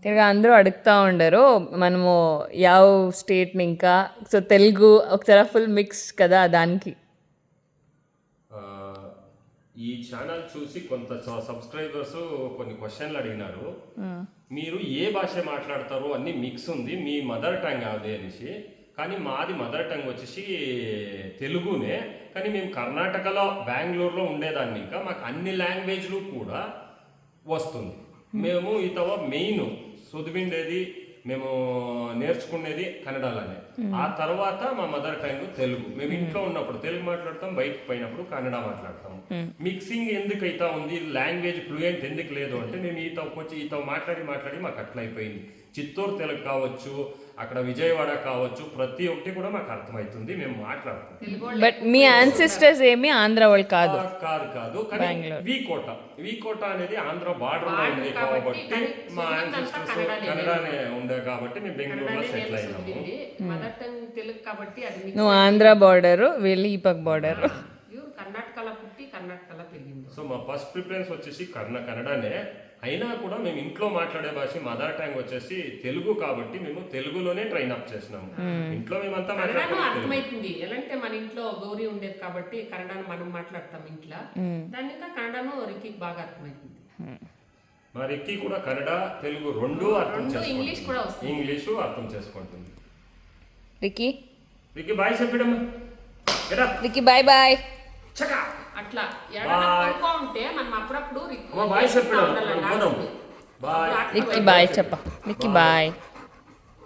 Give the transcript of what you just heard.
తిరగా అందరూ అడుగుతూ ఉండరు మనము యావ స్టేట్ని ఇంకా సో తెలుగు ఒకసారి ఫుల్ మిక్స్ కదా దానికి. ఆ, ఈ ఛానల్ చూసి కొంత సబ్స్క్రైబర్స్ కొన్ని క్వశ్చన్లు అడిగినారు. మీరు ఏ భాష మాట్లాడతారు అన్ని మిక్స్ ఉంది, మీ మదర్ టంగ్ అది అనేసి. కానీ మాది మదర్ టంగ్ వచ్చేసి తెలుగునే. కానీ మేము కర్ణాటకలో బెంగళూరులో ఉండేదాన్ని, ఇంకా మాకు అన్ని లాంగ్వేజ్లు కూడా వస్తుంది. మేము ఇతవ మెయిన్ చదివిండేది మేము నేర్చుకునేది కన్నడలోనే. ఆ తర్వాత మా మదర్ టంగ్ తెలుగు. మేము ఇంట్లో ఉన్నప్పుడు తెలుగు మాట్లాడతాం, బయటకు పోయినప్పుడు కన్నడ మాట్లాడతాం. మిక్సింగ్ ఎందుకు అయితా ఉంది, లాంగ్వేజ్ ఫ్లూయెంట్ ఎందుకు లేదు అంటే మేము ఈతో మాట్లాడి మాకు అట్లా అయిపోయింది. చిత్తూరు తెలుగు కావచ్చు, అక్కడ విజయవాడ కావచ్చు, ప్రతి ఒక్కటి కూడా మాకు అర్థమవుతుంది, మేము మాట్లాడతాం. బట్ మీ యాన్సిస్టర్స్ ఏమి ఆంధ్ర వాళ్ళు కాదు. కాదు కానీ వీకోట అనేది ఆంధ్ర బార్డర్ లో ఉంది కాబట్టి మా యాన్సిస్టర్స్ కన్నడనే ఉండే కాబట్టి మేము బెంగళూరులో సెటిల్ అయినాము. మదర్ టంగ్ తెలుగు కాబట్టి అది నువ్వు ఆంధ్ర బార్డర్, వీళ్ళు ఈ పక్క బార్డర్. కర్ణాటకలో పుట్టి కర్ణాటకలో పెరిగింది. సో మా ఫస్ట్ ప్రిఫరెన్స్ వచ్చేసి కన్నడనే. అయినా కూడా మేము ఇంట్లో మాట్లాడే భాష మదర్ టంగ్ వచ్చేసి తెలుగు కాబట్టి మేము తెలుగులోనే ట్రైన్ అప్ చేసినాము. ఇంట్లో మేమంతా అర్థమవుతుంది. ఎలాంటే మన ఇంట్లో గౌరీ ఉండేది కాబట్టి కన్నడను మనం మాట్లాడతాం ఇంట్లో. దాని ఇంకా కన్నడను రిక్కికి బాగా అర్థమవుతుంది. మా రిక్కి కూడా కన్నడ తెలుగు రెండు అర్థం చేసుకుంటుంది, ఇంగ్లీషు అర్థం చేసుకుంటుంది. రిక్కి బాయ్ చెప్పడమ్మా. Ricky bye bye. అట్లా ఎడగా ఉంటే మనం అప్పుడప్పుడు బాయ్ చెప్పడం. రిక్కి బాయ్ చెప్ప. రిక్కి బాయ్.